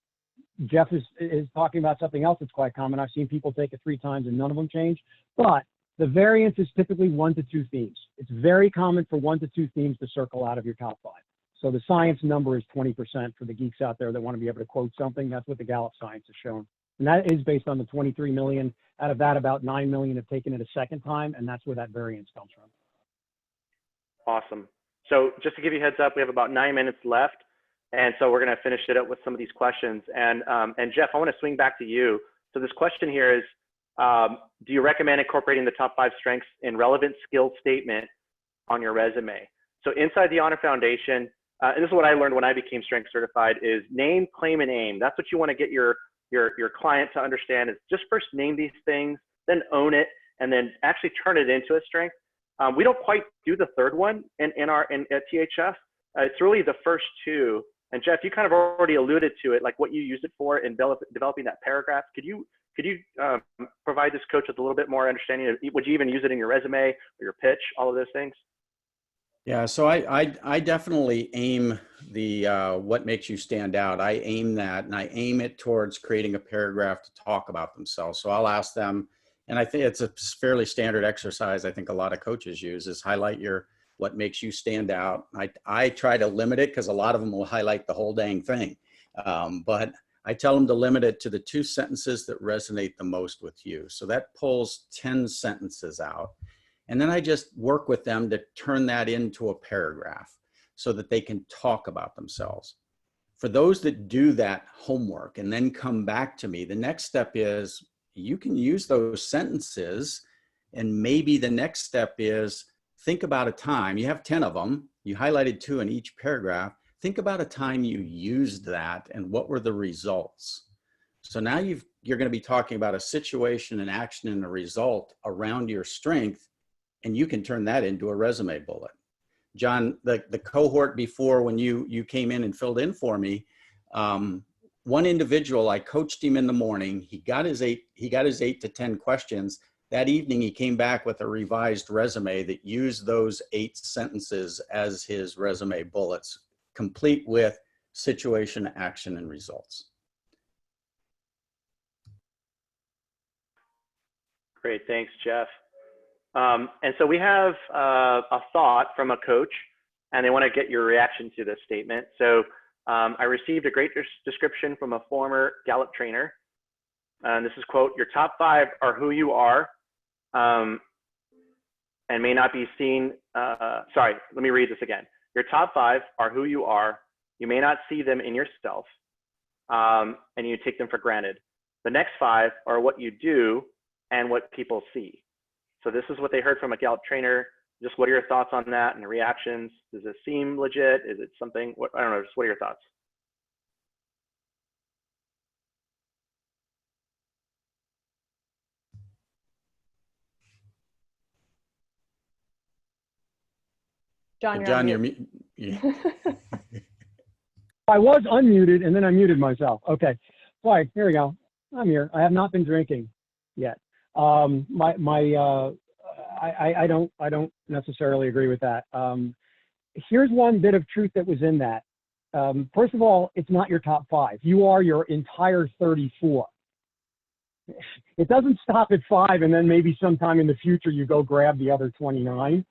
Jeff is talking about something else that's quite common. I've seen people take it 3 times and none of them change. But the variance is typically 1 to 2 themes. It's very common for 1 to 2 themes to circle out of your top 5. So the science number is 20% for the geeks out there that want to be able to quote something. That's what the Gallup science has shown. And that is based on the 23 million. Out of that, about 9 million have taken it a second time, and that's where that variance comes from. Awesome. So just to give you a heads up, we have about 9 minutes left. And so we're going to finish it up with some of these questions. And Jeff, I want to swing back to you. So this question here is, do you recommend incorporating the top 5 strengths in relevant skill statement on your resume? So inside the Honor Foundation, and this is what I learned when I became strength certified, is name, claim, and aim. That's what you want to get your client to understand, is just first name these things, then own it, and then actually turn it into a strength. We don't quite do the third one at THF. It's really the first 2. And Jeff, you kind of already alluded to it, like what you use it for in developing that paragraph. Could you provide this coach with a little bit more understanding? Would you even use it in your resume or your pitch, all of those things? Yeah, so I definitely aim the what makes you stand out. I aim that, and I aim it towards creating a paragraph to talk about themselves. So I'll ask them, and I think it's a fairly standard exercise I think a lot of coaches use, is highlight your what makes you stand out. I try to limit it because a lot of them will highlight the whole dang thing. But I tell them to limit it to the 2 sentences that resonate the most with you. So that pulls 10 sentences out. And then I just work with them to turn that into a paragraph so that they can talk about themselves. For those that do that homework and then come back to me, the next step is you can use those sentences, and maybe the next step is think about a time. You have 10 of them. You highlighted 2 in each paragraph. Think about a time you used that and what were the results. So now you're going to be talking about a situation, an action, and a result around your strength, and you can turn that into a resume bullet. John, the cohort before, when you came in and filled in for me, one individual, I coached him in the morning. He got his 8 to 10 questions. That evening, he came back with a revised resume that used those 8 sentences as his resume bullets, complete with situation, action, and results. Great, thanks, Jeff. And so we have a thought from a coach, and they want to get your reaction to this statement. So I received a great description from a former Gallup trainer. And this is, quote, "Your top 5 are who you are and may not be seen." Sorry, let me read this again. "Your top 5 are who you are. You may not see them in yourself, and you take them for granted. The next 5 are what you do and what people see." So this is what they heard from a Gallup trainer. Just what are your thoughts on that and the reactions? Does it seem legit? Is it something, I don't know, just what are your thoughts? John, you're John, on mute. yeah. I was unmuted and then I muted myself. Okay. Right, here we go. I'm here. I have not been drinking yet. I don't necessarily agree with that. Here's one bit of truth that was in that. First of all, it's not your top 5. You are your entire 34. It doesn't stop at 5 and then maybe sometime in the future you go grab the other 29.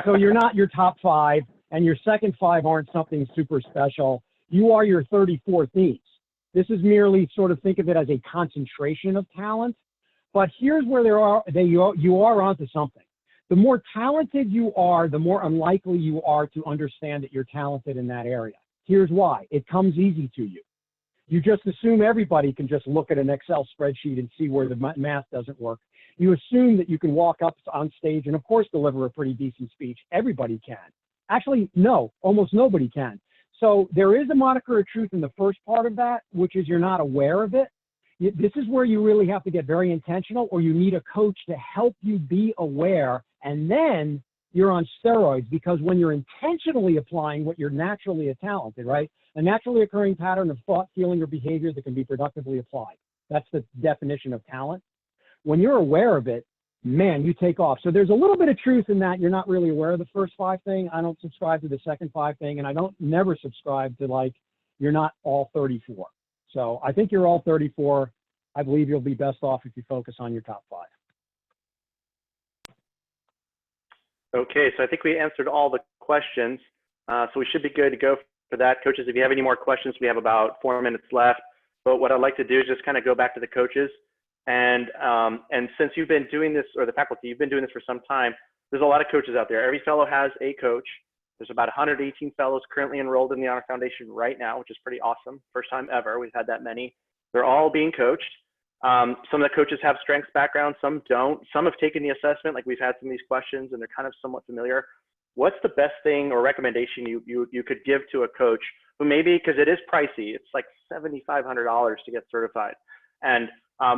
So you're not your top 5, and your second 5 aren't something super special. You are your 34 themes. This is merely sort of, think of it as a concentration of talent. But here's where you are onto something. The more talented you are, the more unlikely you are to understand that you're talented in that area. Here's why. It comes easy to you. You just assume everybody can just look at an Excel spreadsheet and see where the math doesn't work. You assume that you can walk up on stage and, of course, deliver a pretty decent speech. Everybody can. Actually, no, almost nobody can. So there is a moniker of truth in the first part of that, which is you're not aware of it. This is where you really have to get very intentional, or you need a coach to help you be aware, and then you're on steroids, because when you're intentionally applying what you're naturally talented, right? A naturally occurring pattern of thought, feeling, or behavior that can be productively applied. That's the definition of talent. When you're aware of it, man, you take off. So there's a little bit of truth in that. You're not really aware of the first 5 thing. I don't subscribe to the second 5 thing, and I don't never subscribe to, like, you're not all 34. So I think you're all 34. I believe you'll be best off if you focus on your top 5. Okay, so I think we answered all the questions. So we should be good to go for that. Coaches, if you have any more questions, we have about 4 minutes left. But what I'd like to do is just kind of go back to the coaches. And since you've been doing this, or the faculty, you've been doing this for some time, there's a lot of coaches out there. Every fellow has a coach. There's about 118 fellows currently enrolled in the Honor Foundation right now, which is pretty awesome. First time ever we've had that many. They're all being coached. Some of the coaches have strengths background, some don't. Some have taken the assessment, like we've had some of these questions, and they're kind of somewhat familiar. What's the best thing or recommendation you could give to a coach who maybe, because it is pricey, it's like $7,500 to get certified. And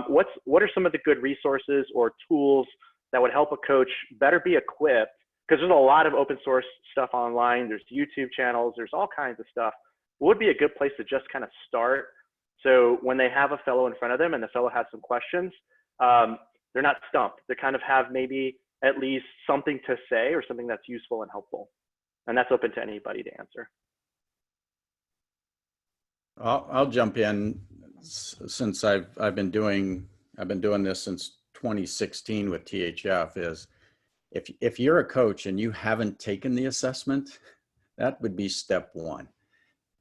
what are some of the good resources or tools that would help a coach better be equipped? Because there's a lot of open source stuff online. There's YouTube channels. There's all kinds of stuff. What would be a good place to just kind of start? So when they have a fellow in front of them and the fellow has some questions, they're not stumped. They kind of have maybe at least something to say or something that's useful and helpful. And that's open to anybody to answer. I'll jump in, since I've been doing this since 2016 with THF. Is If you're a coach and you haven't taken the assessment, that would be step one.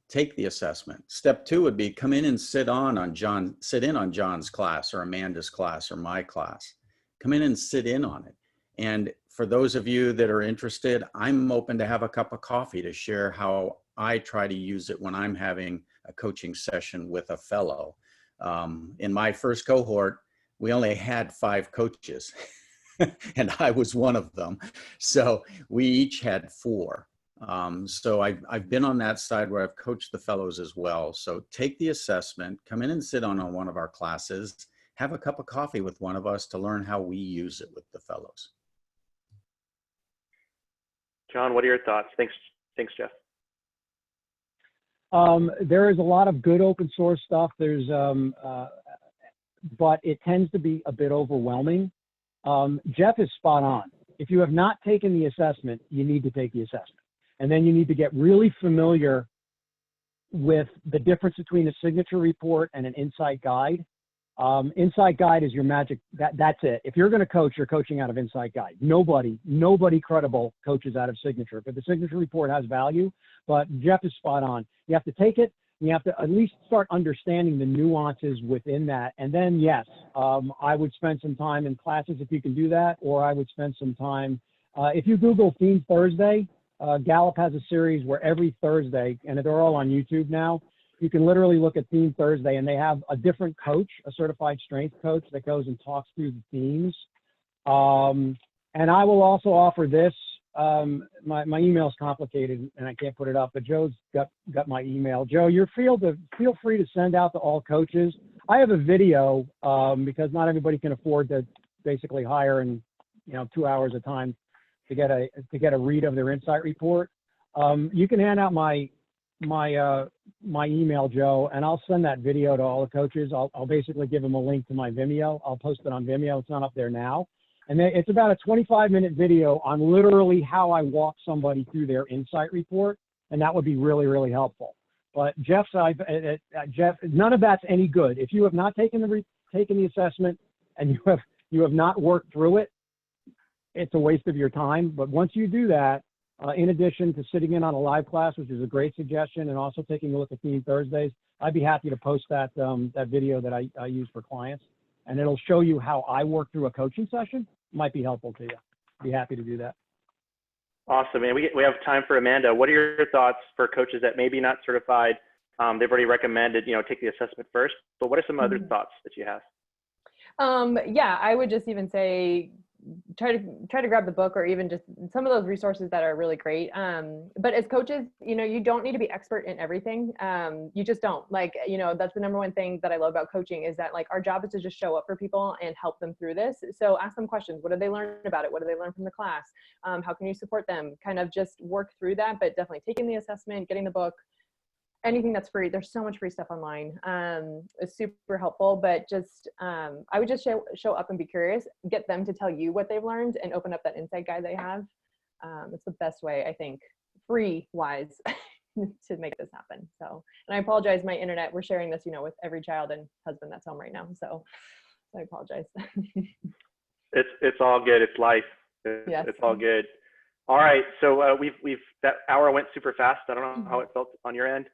Take the assessment. Step two would be come in and sit in on John's class or Amanda's class or my class. Come in and sit in on it. And for those of you that are interested, I'm open to have a cup of coffee to share how I try to use it when I'm having a coaching session with a fellow. In my first cohort, we only had 5 coaches and I was one of them. So we each had 4. So I've been on that side where I've coached the fellows as well. So take the assessment, come in and sit on one of our classes, have a cup of coffee with one of us to learn how we use it with the fellows. John, what are your thoughts? Thanks, Jeff. There is a lot of good open source stuff. But it tends to be a bit overwhelming. Jeff is spot on. If you have not taken the assessment, you need to take the assessment. And then you need to get really familiar with the difference between a signature report and an insight guide. Insight guide is your magic. That's it. If you're going to coach, you're coaching out of insight guide. Nobody credible coaches out of signature. But the signature report has value. But Jeff is spot on. You have to take it. You have to at least start understanding the nuances within that. And then, yes, I would spend some time in classes if you can do that, or I would spend some time. If you Google Theme Thursday, Gallup has a series where every Thursday, and they're all on YouTube now, you can literally look at Theme Thursday, and they have a different coach, a certified strength coach that goes and talks through the themes. And I will also offer this. My email's complicated and I can't put it up, but Joe's got my email. Joe, feel free to send out to all coaches. I have a video because not everybody can afford to basically hire in 2 hours of time to get a read of their insight report. You can hand out my email, Joe, and I'll send that video to all the coaches. I'll basically give them a link to my Vimeo. I'll post it on Vimeo. It's not up there now. And it's about a 25-minute video on literally how I walk somebody through their insight report, and that would be really, really helpful. But Jeff, none of that's any good. If you have not taken the assessment and you have not worked through it, it's a waste of your time. But once you do that, in addition to sitting in on a live class, which is a great suggestion, and also taking a look at Theme Thursdays, I'd be happy to post that video that I use for clients, and it'll show you how I work through a coaching session. Might be helpful to you. Be happy to do that. Awesome, and we have time for Amanda. What are your thoughts for coaches that maybe not certified? They've already recommended, take the assessment first, but what are some other thoughts that you have? Yeah, I would just even say, try to grab the book or even just some of those resources that are really great. But as coaches, you don't need to be expert in everything. You just don't. That's the number one thing that I love about coaching is that our job is to just show up for people and help them through this. So ask them questions. What did they learn about it? What did they learn from the class? How can you support them? Kind of just work through that, but definitely taking the assessment, getting the book, anything that's free. There's so much free stuff online. It's super helpful, but just, I would just show up and be curious, get them to tell you what they've learned and open up that insight guide they have. It's the best way, I think, free wise to make this happen. So, and I apologize, my internet, we're sharing this, with every child and husband that's home right now. So I apologize. It's all good. It's life. Yes. It's all good. All right. So that hour went super fast. I don't know how it felt on your end.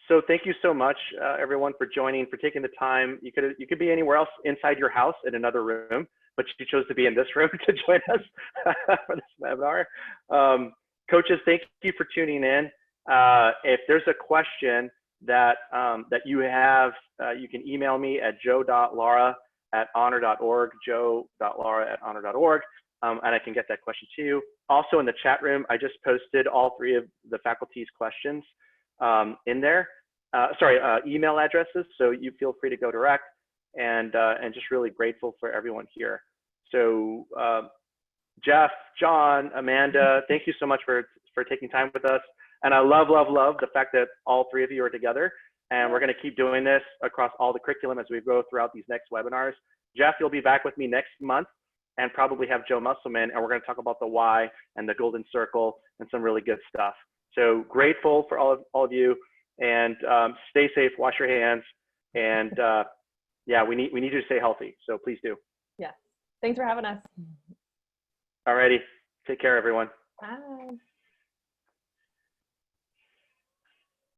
So thank you so much, everyone, for joining, for taking the time. You could be anywhere else inside your house in another room, but you chose to be in this room to join us for this webinar. Coaches, thank you for tuning in. If there's a question that you have, you can email me at joe.lara@honor.org, joe.lara@honor.org. And I can get that question to you. Also in the chat room, I just posted all 3 of the faculty's questions in there. Email addresses, so you feel free to go direct, and just really grateful for everyone here. So Jeff, John, Amanda, thank you so much for taking time with us. And I love the fact that all 3 of you are together, and we're going to keep doing this across all the curriculum as we go throughout these next webinars. Jeff, you'll be back with me next month, and probably have Joe Musselman, and we're going to talk about the why and the golden circle and some really good stuff. So grateful for all of you, and stay safe, wash your hands, and yeah, we need you to stay healthy. So please do. Yeah. Thanks for having us. All righty. Take care, everyone. Bye.